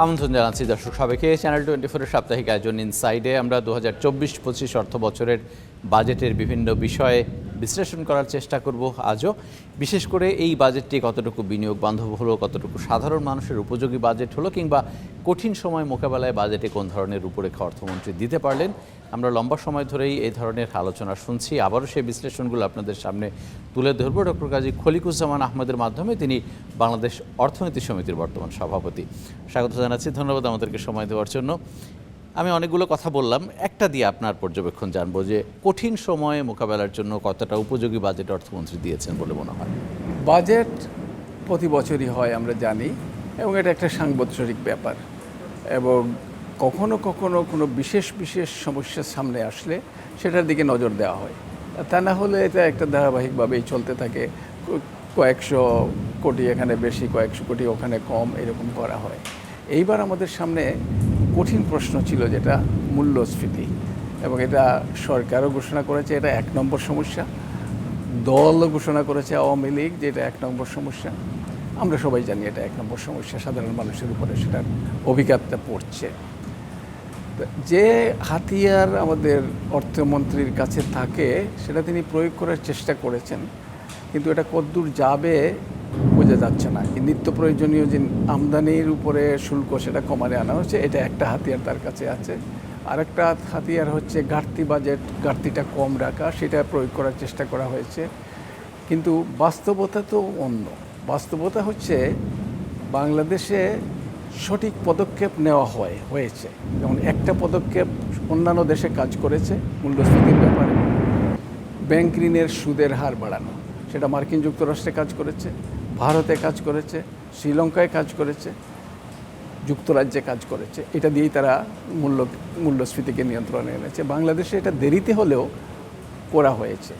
আমন্ত্রণ জানাচ্ছি দর্শক সবাইকে চ্যানেল 24-এর সাপ্তাহিক আয়োজন ইনসাইডে আমরা 2024-25 অর্থ বছরের বাজেটের বিভিন্ন বিষয়ে বিশ্লেষণ করার চেষ্টা করব আজও। বিশেষ করে এই বাজেটটি কতটুকু বিনিয়োগ বান্ধব হলো, কতটুকু সাধারণ মানুষের উপযোগী বাজেট হলো, কিংবা কঠিন সময় মোকাবেলায় বাজেটে কোন ধরনের রূপরেখা অর্থমন্ত্রী দিতে পারলেন। আমরা লম্বা সময় ধরেই এই ধরনের আলোচনা শুনছি, আবারও সেই বিশ্লেষণগুলো আপনাদের সামনে তুলে ধরব ডক্টর কাজী খলিকুজ্জামান আহমেদের মাধ্যমে। তিনি বাংলাদেশ অর্থনীতি সমিতির বর্তমান সভাপতি। স্বাগত জানাচ্ছি, ধন্যবাদ আমাদেরকে সময় দেওয়ার জন্য। আমি অনেকগুলো কথা বললাম, একটা দিয়ে আপনার পর্যবেক্ষণ জানবো যে কঠিন সময়ে মোকাবেলার জন্য কতটা উপযোগী বাজেট অর্থমন্ত্রী দিয়েছেন বলে মনে হয়? বাজেট প্রতি বছরই হয় আমরা জানি, এবং এটা একটা সাংবৎসরিক ব্যাপার, এবং কখনো কখনো কোনো বিশেষ বিশেষ সমস্যার সামনে আসলে সেটার দিকে নজর দেওয়া হয়। তা না হলে এটা একটা ধারাবাহিকভাবেই চলতে থাকে। কয়েকশো কোটি এখানে বেশি, কয়েকশো কোটি ওখানে কম, এরকম করা হয়। এইবার আমাদের সামনে কঠিন প্রশ্ন ছিল যেটা মূল্যস্ফীতি, এবং এটা সরকারও ঘোষণা করেছে এটা 1 নম্বর সমস্যা, দলও ঘোষণা করেছে আওয়ামী লীগ যে এটা 1 নম্বর সমস্যা। আমরা সবাই জানি এটা 1 নম্বর সমস্যা, সাধারণ মানুষের উপরে সেটার অভিঘাতটা পড়ছে। যে হাতিয়ার আমাদের অর্থমন্ত্রীর কাছে থাকে সেটা তিনি প্রয়োগ করার চেষ্টা করেছেন, কিন্তু এটা কতদূর যাবে বোঝা যাচ্ছে না। নিত্য প্রয়োজনীয় যে আমদানির উপরে শুল্ক সেটা কমারে আনা হচ্ছে, এটা একটা হাতিয়ার তার কাছে আছে। আরেকটা হাতিয়ার হচ্ছে ঘাটতি বাজেট, ঘাটতিটা কম রাখা, সেটা প্রয়োগ করার চেষ্টা করা হয়েছে। কিন্তু বাস্তবতা তো অন্য। বাস্তবতা হচ্ছে বাংলাদেশে সঠিক পদক্ষেপ নেওয়া হয়েছে। যেমন একটা পদক্ষেপ অন্যান্য দেশে কাজ করেছে মূল্যস্ফীতির ব্যাপারে, ব্যাংক ঋণের সুদের হার বাড়ানো, সেটা মার্কিন যুক্তরাষ্ট্রে কাজ করেছে, ভারতে কাজ করেছে, শ্রীলঙ্কায় কাজ করেছে, যুক্তরাজ্যে কাজ করেছে। এটা দিয়েই তারা মূল্যস্ফীতিকে নিয়ন্ত্রণে এনেছে। বাংলাদেশে এটা দেরিতে হলেও করা হয়েছে।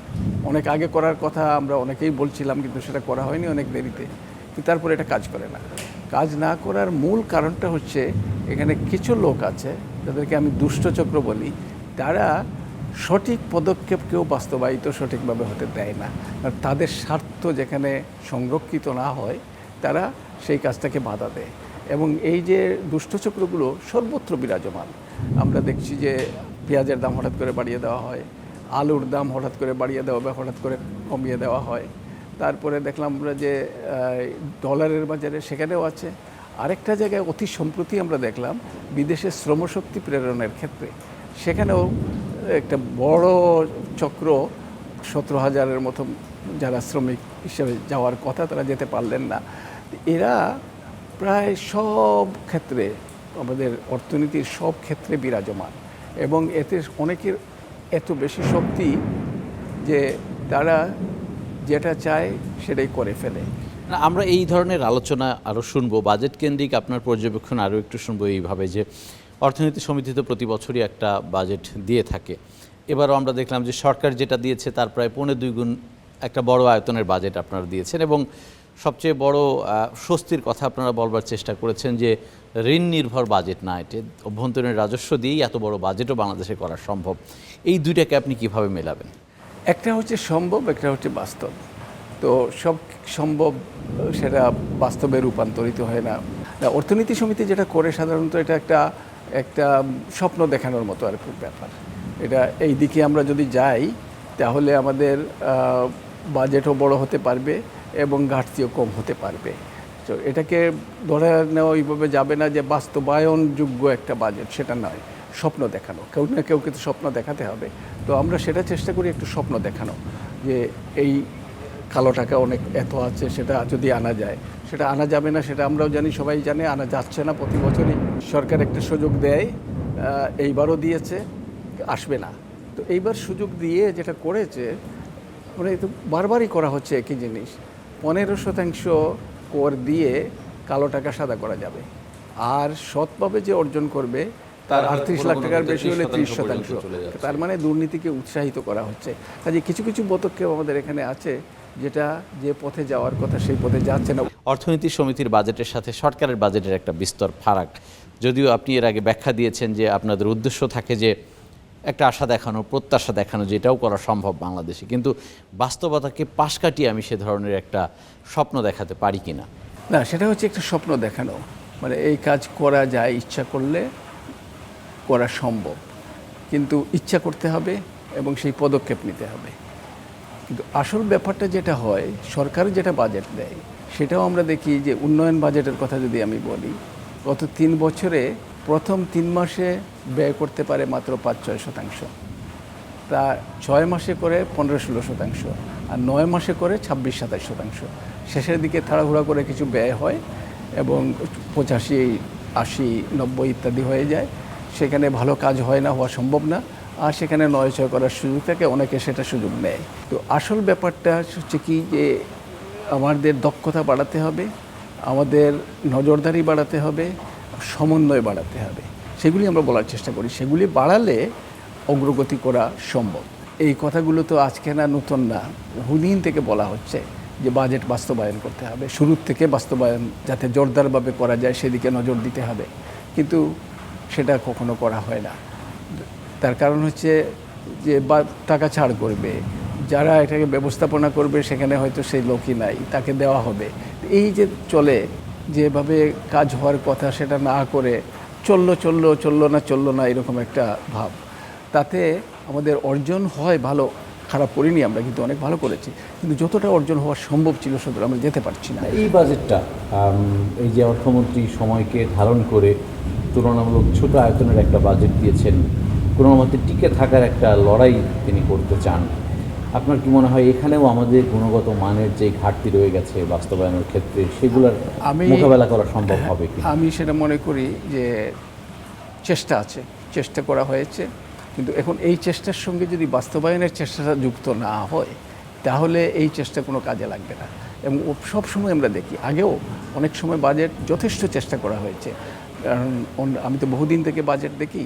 অনেক আগে করার কথা আমরা অনেকেই বলছিলাম, কিন্তু সেটা করা হয়নি, অনেক দেরিতে। কিন্তু তারপরে এটা কাজ করে না। কাজ না করার মূল কারণটা হচ্ছে এখানে কিছু লোক আছে যাদেরকে আমি দুষ্টচক্র বলি, তারা সঠিক পদক্ষেপকেও বাস্তবায়িত সঠিকভাবে হতে দেয় না। আর তাদের স্বার্থ যেখানে সংরক্ষিত না হয় তারা সেই কাজটাকে বাধা দেয়, এবং এই যে দুষ্টচক্রগুলো সর্বত্র বিরাজমান। আমরা দেখছি যে পেঁয়াজের দাম হঠাৎ করে বাড়িয়ে দেওয়া হয়, আলুর দাম হঠাৎ করে বাড়িয়ে দেওয়া বা হঠাৎ করে কমিয়ে দেওয়া হয়। তারপরে দেখলাম আমরা যে ডলারের বাজারে সেখানেও আছে। আরেকটা জায়গায় অতি সম্প্রতি আমরা দেখলাম বিদেশে শ্রমশক্তি প্রেরণের ক্ষেত্রে, সেখানেও একটা বড় চক্র, 17,000-এর মতো যারা শ্রমিক হিসেবে যাওয়ার কথা তারা যেতে পারলেন না। এরা প্রায় সব ক্ষেত্রে, আমাদের অর্থনীতির সব ক্ষেত্রে বিরাজমান, এবং এতে অনেকের এত বেশি শক্তি যে তারা যেটা চায় সেটাই করে ফেলে। আমরা এই ধরনের আলোচনা আরও শুনবো, বাজেট কেন্দ্রিক আপনার পর্যবেক্ষণ আরও একটু শুনবো এইভাবে যে অর্থনীতি সমিতি তো প্রতি বছরই একটা বাজেট দিয়ে থাকে। এবারও আমরা দেখলাম যে সরকার যেটা দিয়েছে তার প্রায় 2.5 গুণ একটা বড় আয়তনের বাজেট আপনারা দিয়েছেন, এবং সবচেয়ে বড় স্বস্তির কথা আপনারা বলবার চেষ্টা করেছেন যে ঋণ নির্ভর বাজেট না, এটি অভ্যন্তরীণ রাজস্ব দিয়েই এত বড় বাজেটও বাংলাদেশে করা সম্ভব। এই দুইটাকে আপনি কিভাবে মেলাবেন? একটা হচ্ছে সম্ভব, একটা হচ্ছে বাস্তব। তো সব সম্ভব সেটা বাস্তবে রূপান্তরিত হয় না। অর্থনীতি সমিতি যেটা করে সাধারণত এটা একটা স্বপ্ন দেখানোর মতো আর কি ব্যাপার। এটা এই দিকে আমরা যদি যাই তাহলে আমাদের বাজেটও বড় হতে পারবে এবং ঘাটতিও কম হতে পারবে। তো এটাকে ধরে নেওয়া ওইভাবে যাবে না যে বাস্তবায়নযোগ্য একটা বাজেট, সেটা নয়। স্বপ্ন দেখানো, কেউ না কেউ কিন্তু স্বপ্ন দেখাতে হবে। তো আমরা সেটা চেষ্টা করি একটু স্বপ্ন দেখানো, যে এই কালো টাকা অনেক এত আছে, সেটা যদি আনা যায়। সেটা আনা যাবে না সেটা আমরাও জানি, সবাই জানে, আনা যাচ্ছে না। প্রতি বছরই সরকার একটা সুযোগ দেয়, এইবারও দিয়েছে, আসবে না। তো এইবার সুযোগ দিয়ে যেটা করেছে, মানে তো বারবারই করা হচ্ছে একই জিনিস। 15% কর দিয়ে কালো টাকা সাদা করা যাবে, আর সৎভাবে যে অর্জন করবে তার 38 লাখ টাকার বেশি হলে 30%। তার মানে দুর্নীতিকে উৎসাহিত করা হচ্ছে। কাজে কিছু কিছু পদক্ষেপ আমাদের এখানে আছে যেটা যে পথে যাওয়ার কথা সেই পথে যাচ্ছে না। অর্থনীতি সমিতির বাজেটের সাথে সরকারের বাজেটের একটা বিস্তর ফারাক, যদিও আপনি এর আগে ব্যাখ্যা দিয়েছেন যে আপনাদের উদ্দেশ্য থাকে যে একটা আশা দেখানো, প্রত্যাশা দেখানো, যেটাও করা সম্ভব বাংলাদেশে, কিন্তু বাস্তবতাকে পাশ কাটিয়ে আমি সে ধরনের একটা স্বপ্ন দেখাতে পারি কিনা। না, সেটা হচ্ছে একটা স্বপ্ন দেখানো। মানে এই কাজ করা যায়, ইচ্ছা করলে করা সম্ভব, কিন্তু ইচ্ছা করতে হবে এবং সেই পদক্ষেপ নিতে হবে। কিন্তু আসল ব্যাপারটা যেটা হয়, সরকার যেটা বাজেট দেয় সেটাও আমরা দেখি যে উন্নয়ন বাজেটের কথা যদি আমি বলি, গত 3 বছরে প্রথম 3 মাসে ব্যয় করতে পারে মাত্র 5-6%, তা 6 মাসে করে 15-16%, আর 9 মাসে করে 26-27%। শেষের দিকে তাড়াহুড়া করে কিছু ব্যয় হয় এবং 85-80-90 ইত্যাদি হয়ে যায়। সেখানে ভালো কাজ হয় না, হওয়া সম্ভব না, আর সেখানে নয়-ছয় করার সুযোগ থাকে, অনেকে সেটা সুযোগ নেয়। তো আসল ব্যাপারটা হচ্ছে কি যে আমাদের দক্ষতা বাড়াতে হবে, আমাদের নজরদারি বাড়াতে হবে, সমন্বয় বাড়াতে হবে। সেগুলি আমরা বলার চেষ্টা করি, সেগুলি বাড়ালে অগ্রগতি করা সম্ভব। এই কথাগুলো তো আজকে না, নতুন না, বহুদিন থেকে বলা হচ্ছে যে বাজেট বাস্তবায়ন করতে হবে, শুরুর থেকে বাস্তবায়ন যাতে জোরদারভাবে করা যায় সেদিকে নজর দিতে হবে, কিন্তু সেটা কখনো করা হয় না। তার কারণ হচ্ছে যে টাকা ছাড় করবে, যারা এটাকে ব্যবস্থাপনা করবে সেখানে হয়তো সেই লোকই নাই, তাকে দেওয়া হবে। এই যে চলে, যেভাবে কাজ হওয়ার কথা সেটা না করে চললো না এরকম একটা ভাব, তাতে আমাদের অর্জন হয় ভালো, খারাপ করিনি আমরা, কিন্তু অনেক ভালো করেছি, কিন্তু যতটা অর্জন হওয়া সম্ভব ছিল ততটা আমরা যেতে পারছি না। এই বাজেটটা এই যে অর্থমন্ত্রী সময়কে ধারণ করে তুলনামূলক ছোট আয়তনের একটা বাজেট দিয়েছেন, কোনো মতে টিকে থাকার একটা লড়াই তিনি করতে চান। আপনার কি মনে হয় এখানেও আমাদের গুণগত মানের যে ঘাটতি রয়ে গেছে বাস্তবায়নের ক্ষেত্রে, সেগুলোর মোকাবেলা করা সম্ভব হবে কি? আমি সেটা মনে করি যে চেষ্টা আছে, চেষ্টা করা হয়েছে, কিন্তু এখন এই চেষ্টার সঙ্গে যদি বাস্তবায়নের চেষ্টাটা যুক্ত না হয় তাহলে এই চেষ্টা কোনো কাজে লাগবে না। এবং সব সময় আমরা দেখি, আগেও অনেক সময় বাজেট যথেষ্ট চেষ্টা করা হয়েছে, কারণ আমি তো বহুদিন থেকে বাজেট দেখি,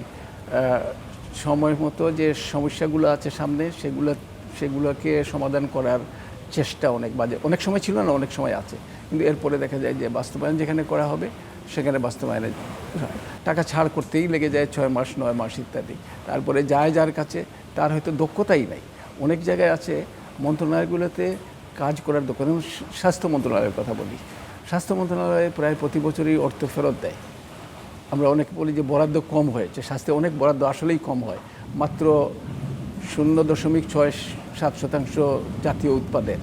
সময় মতো যে সমস্যাগুলো আছে সামনে সেগুলোকে সমাধান করার চেষ্টা অনেক সময় ছিল না, অনেক সময় আছে, কিন্তু এরপরে দেখা যায় যে বাস্তবায়ন যেখানে করা হবে সেখানে বাস্তবায়নে টাকা ছাড় করতেই লেগে যায় 6 মাস 9 মাস ইত্যাদি। তারপরে যায় যার কাছে, তার হয়তো দক্ষতাই নাই। অনেক জায়গায় আছে মন্ত্রণালয়গুলোতে কাজ করার দক্ষতা। স্বাস্থ্য মন্ত্রণালয়ের কথা বলি, স্বাস্থ্য মন্ত্রণালয়ে প্রায় প্রতি বছরই অর্থ ফেরত দেয়। আমরা অনেকে বলি যে বরাদ্দ কম হয়েছে, স্বাস্থ্যে অনেক বরাদ্দ আসলেই কম হয়, মাত্র 0.67% জাতীয় উৎপাদের,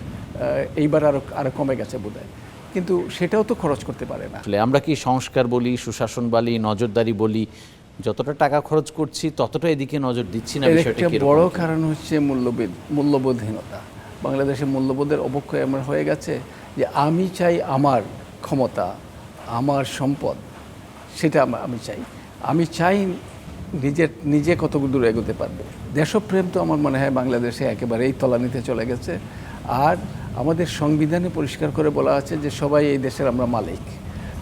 এইবার আরও কমে গেছে বোধহয়, কিন্তু সেটাও তো খরচ করতে পারে না। আসলে আমরা কি সংস্কার বলি, সুশাসন বলি, নজরদারি বলি, যতটা টাকা খরচ করছি ততটা এদিকে নজর দিচ্ছি না? বিষয়টা একটা বড় কারণ হচ্ছে মূল্যবোধহীনতা। বাংলাদেশের মূল্যবোধের অবক্ষয় এমন হয়ে গেছে যে আমি চাই আমার ক্ষমতা, আমার সম্পদ, সেটা আমি চাই নিজে কতগুলো দূর এগোতে পারবে। দেশপ্রেম তো আমার মনে হয় বাংলাদেশে একেবারেই তলানিতে চলে গেছে। আর আমাদের সংবিধানে পরিষ্কার করে বলা আছে যে সবাই এই দেশের আমরা মালিক,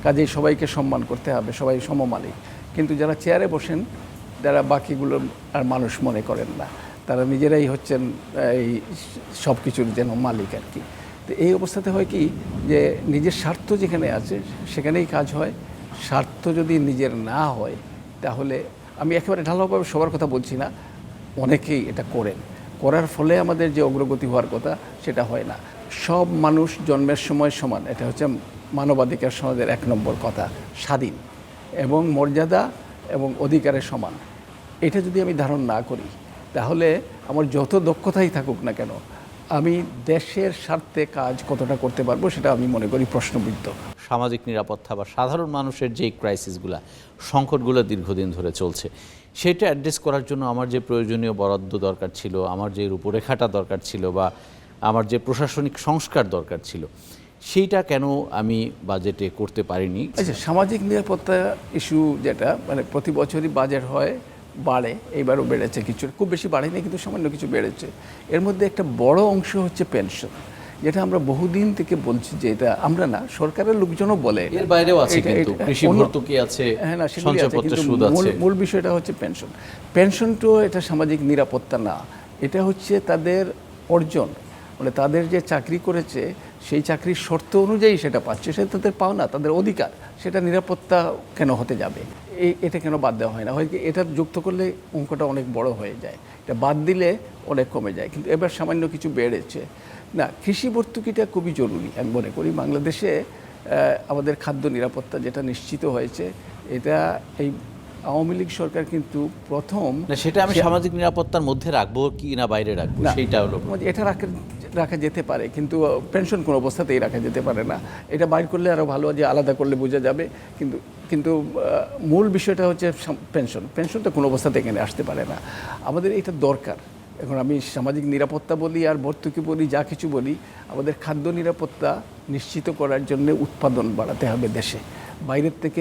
কাজেই সবাইকে সম্মান করতে হবে, সবাই সমমালিক। কিন্তু যারা চেয়ারে বসেন, যারা বাকিগুলো আর মানুষ মনে করেন না, তারা নিজেরাই হচ্ছেন এই সব কিছুর যেন মালিক আর কি। তো এই অবস্থাতে হয় কি যে নিজের স্বার্থ যেখানে আছে সেখানেই কাজ হয়, স্বার্থ যদি নিজের না হয় তাহলে, আমি একেবারে ঢালাওভাবে সবার কথা বলছি না, অনেকেই এটা করার ফলে আমাদের যে অগ্রগতি হওয়ার কথা সেটা হয় না। সব মানুষ জন্মের সময় সমান, এটা হচ্ছে মানবাধিকার সমাজের 1 নম্বর কথা, স্বাধীন এবং মর্যাদা এবং অধিকারের সমান। এটা যদি আমি ধারণ না করি তাহলে আমার যত দক্ষতাই থাকুক না কেন, আমি দেশের স্বার্থে কাজ কতটা করতে পারবো সেটা আমি মনে করি প্রশ্নবিদ্ধ। সামাজিক নিরাপত্তা বা সাধারণ মানুষের যে ক্রাইসিসগুলো, সংকটগুলো দীর্ঘদিন ধরে চলছে, সেটা অ্যাড্রেস করার জন্য আমার যে প্রয়োজনীয় বরাদ্দ দরকার ছিল, আমার যে রূপরেখাটা দরকার ছিল, বা আমার যে প্রশাসনিক সংস্কার দরকার ছিল, সেইটা কেন আমি বাজেটে করতে পারিনি? আচ্ছা, সামাজিক নিরাপত্তা ইস্যু যেটা, মানে প্রতি বছরই বাজেট হয়, বাড়ে, এইবারও বেড়েছে, কিছু খুব বেশি বাড়েনি কিন্তু সামান্য কিছু বেড়েছে। এর মধ্যে একটা বড় অংশ হচ্ছে পেনশন, যেটা আমরা বহুদিন থেকে বলছি যে এটা আমরা না, সরকারের লোকজনও বলে, এর বাইরেও আছে, কিন্তু কৃষি ভর্তুকি আছে, সঞ্চয়পত্রের সুদ আছে। মূল বিষয়টা হচ্ছে পেনশনটাও এটা সামাজিক নিরাপত্তা না, এটা হচ্ছে তাদের অর্জন, মানে তাদের যে চাকরি করেছে সেই চাকরির শর্ত অনুযায়ী সেটা পাচ্ছে, সেটা তাদের পাওনা, তাদের অধিকার, সেটা নিরাপত্তা কেন হতে যাবে? এটা কেন বাদ দেওয়া হয় না? হয় কি, এটা যুক্ত করলে অঙ্কটা অনেক বড় হয়ে যায়, এটা বাদ দিলে অনেক কমে যায়, কিন্তু এবার সামান্য কিছু বেড়েছে না। কৃষি ভর্তুকিটা খুবই জরুরি, আমি মনে করি বাংলাদেশে আমাদের খাদ্য নিরাপত্তা যেটা নিশ্চিত হয়েছে, এটা এই আওয়ামী লীগ সরকার কিন্তু প্রথম না, সেটা আমি সামাজিক নিরাপত্তার মধ্যে রাখবো কি না বাইরে রাখবো সেইটা হলো। এটা রাখা যেতে পারে, কিন্তু পেনশন কোনো অবস্থাতেই রাখা যেতে পারে না। এটা বাইর করলে আরও ভালো, যে আলাদা করলে বোঝা যাবে, কিন্তু মূল বিষয়টা হচ্ছে পেনশন তো কোনো অবস্থাতে এখানে আসতে পারে না। আমাদের এটা দরকার। এখন আমি সামাজিক নিরাপত্তা বলি আর ভর্তুকি বলি, যা কিছু বলি, আমাদের খাদ্য নিরাপত্তা নিশ্চিত করার জন্য উৎপাদন বাড়াতে হবে দেশে। বাইরের থেকে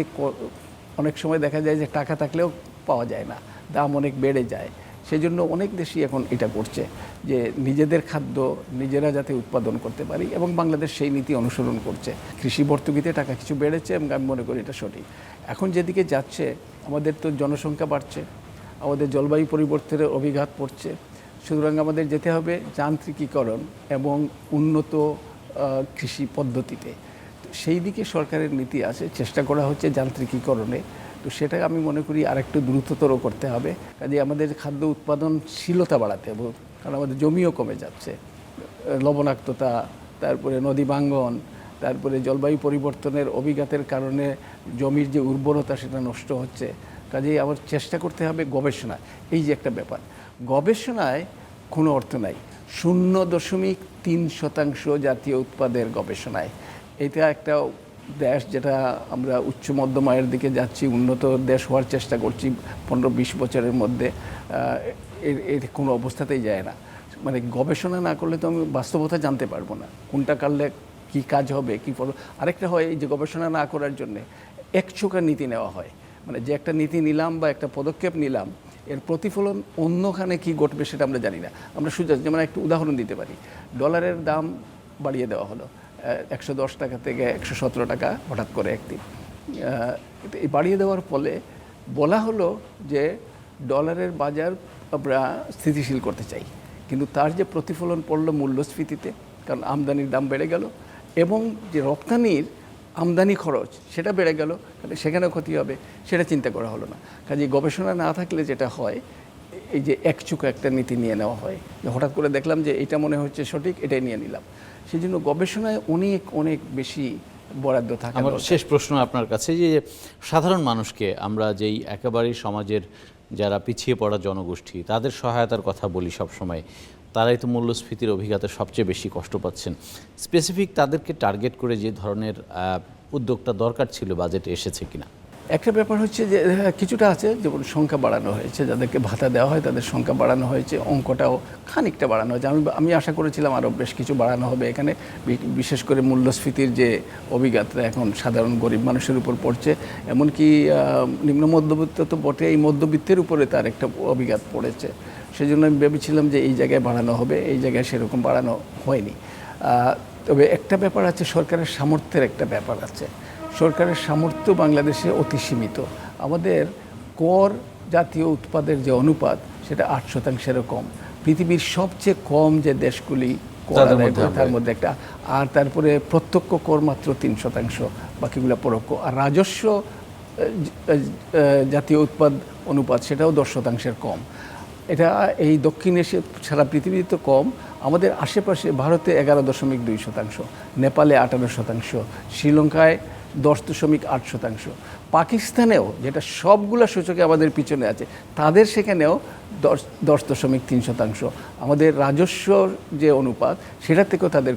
অনেক সময় দেখা যায় যে টাকা থাকলেও পাওয়া যায় না, দাম অনেক বেড়ে যায়। সেই জন্য অনেক দেশই এখন এটা করছে যে নিজেদের খাদ্য নিজেরা যাতে উৎপাদন করতে পারি, এবং বাংলাদেশ সেই নীতি অনুসরণ করছে। কৃষি ভর্তুকিতে টাকা কিছু বেড়েছে এবং আমি মনে করি এটা সঠিক। এখন যেদিকে যাচ্ছে, আমাদের তো জনসংখ্যা বাড়ছে, আমাদের জলবায়ু পরিবর্তনের অভিঘাত পড়ছে, সুতরাং আমাদের যেতে হবে যান্ত্রিকীকরণ এবং উন্নত কৃষি পদ্ধতিতে। সেই দিকে সরকারের নীতি আছে, চেষ্টা করা হচ্ছে যান্ত্রিকীকরণে। তো সেটা আমি মনে করি আরেকটু দ্রুততর করতে হবে। কাজে আমাদের খাদ্য উৎপাদনশীলতা বাড়াতে হবে, কারণ আমাদের জমিও কমে যাচ্ছে, লবণাক্ততা, তারপরে নদী ভাঙ্গন, তারপরে জলবায়ু পরিবর্তনের অভিঘাতের কারণে জমির যে উর্বরতা সেটা নষ্ট হচ্ছে। কাজেই আমার চেষ্টা করতে হবে গবেষণা, এই যে একটা ব্যাপার, গবেষণায় কোনো অর্থ নাই। 0.3% জাতীয় উৎপাদের গবেষণায়, এটা একটা দেশ যেটা আমরা উচ্চ মধ্যম আয়ের দিকে যাচ্ছি, উন্নত দেশ হওয়ার চেষ্টা করছি 15-20 বছরের মধ্যে, এর কোনো অবস্থাতেই যায় না। মানে গবেষণা না করলে তো আমি বাস্তবতা জানতে পারবো না, কোনটা করলে কী কাজ হবে, কী আরেকটা হয় এই যে গবেষণা না করার জন্যে একচোখা নীতি নেওয়া হয়। মানে যে একটা নীতি নিলাম বা একটা পদক্ষেপ নিলাম, এর প্রতিফলন অন্যখানে কি ঘটবে সেটা আমরা জানি না। আমরা যেমন একটু উদাহরণ দিতে পারি, ডলারের দাম বাড়িয়ে দেওয়া হলো 110 টাকা থেকে 117 টাকা হঠাৎ করে একদিন। এই বাড়িয়ে দেওয়ার ফলে বলা হলো যে ডলারের বাজার আমরা স্থিতিশীল করতে চাই, কিন্তু তার যে প্রতিফলন পড়লো মূল্যস্ফীতিতে, কারণ আমদানির দাম বেড়ে গেল এবং যে রপ্তানির আমদানি খরচ সেটা বেড়ে গেল, তাহলে সেখানেও ক্ষতি হবে, সেটা চিন্তা করা হলো না। কাজে গবেষণা না থাকলে যেটা হয়, এই যে একচুকে একটা নীতি নিয়ে নেওয়া হয়, যে হঠাৎ করে দেখলাম যে এটা মনে হচ্ছে সঠিক, এটাই নিয়ে নিলাম। সেই জন্য গবেষণায় অনেক অনেক বেশি বরাদ্দ থাকে। আমার শেষ প্রশ্ন আপনার কাছে, যে সাধারণ মানুষকে আমরা যেই একেবারেই সমাজের যারা পিছিয়ে পড়া জনগোষ্ঠী, তাদের সহায়তার কথা বলি সবসময়, তারাই তো মূল্যস্ফীতির অভিজ্ঞতা সবচেয়ে বেশি কষ্ট পাচ্ছেন। স্পেসিফিক তাদেরকে টার্গেট করে যে ধরনের উদ্যোগটা দরকার ছিল বাজেটে এসেছে কিনা? একটা ব্যাপার হচ্ছে যে কিছুটা আছে, যেমন সংখ্যা বাড়ানো হয়েছে, যাদেরকে ভাতা দেওয়া হয় তাদের সংখ্যা বাড়ানো হয়েছে, অঙ্কটাও খানিকটা বাড়ানো হয়েছে। আমি আশা করেছিলাম আরও বেশ কিছু বাড়ানো হবে এখানে, বিশেষ করে মূল্যস্ফীতির যে অভিজ্ঞতা এখন সাধারণ গরিব মানুষের উপর পড়ছে, এমনকি নিম্ন মধ্যবিত্ত তো বটে, এই মধ্যবিত্তের উপরে তার একটা অভিঘাত পড়েছে। সেই জন্য আমি ভেবেছিলাম যে এই জায়গায় বাড়ানো হবে, এই জায়গায় সেরকম বাড়ানো হয়নি। তবে একটা ব্যাপার আছে, সরকারের সামর্থ্যের একটা ব্যাপার আছে। সরকারের সামর্থ্য বাংলাদেশে অতি সীমিত। আমাদের কর জাতীয় উৎপাদের যে অনুপাত, সেটা 8%-এরও কম। পৃথিবীর সবচেয়ে কম যে দেশগুলি কর আদায় করে তার মধ্যে একটা। আর তারপরে প্রত্যক্ষ কর মাত্র 3%, বাকিগুলো পরোক্ষ। আর রাজস্ব জাতীয় উৎপাদ অনুপাত, সেটাও 10%-এর কম। এটা এই দক্ষিণ এশিয়া সারা পৃথিবীতে তো কম। আমাদের আশেপাশে ভারতে 11.2%, নেপালে 18%, শ্রীলঙ্কায় 10.8%, পাকিস্তানেও, যেটা সবগুলো সূচকে আমাদের পিছনে আছে, তাদের সেখানেও 10.3%। আমাদের রাজস্ব যে অনুপাত, সেটা থেকেও তাদের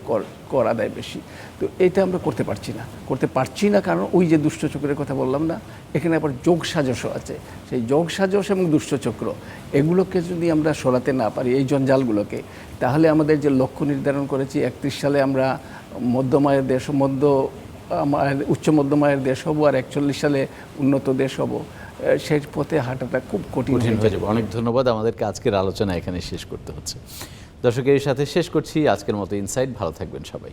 কর আদায় বেশি। তো এটা আমরা করতে পারছি না কারণ ওই যে দুষ্টচক্রের কথা বললাম না, এখানে আবার যোগসাজশও আছে। সেই যোগসাজশ এবং দুষ্টচক্র, এগুলোকে যদি আমরা সরাতে না পারি, এই জঞ্জালগুলোকে, তাহলে আমাদের যে লক্ষ্য নির্ধারণ করেছি 31 সালে আমরা মধ্যম আয়ের দেশ, উচ্চ মধ্যম আয়ের দেশ হব, আর 41 সালে উন্নত দেশ হব, সেই পথে হাঁটাটা খুব কঠিন হয়ে যাবে। অনেক ধন্যবাদ। আমাদেরকে আজকের আলোচনা এখানে শেষ করতে হচ্ছে। দর্শকের সাথে শেষ করছি আজকের মতো ইনসাইট। ভালো থাকবেন সবাই।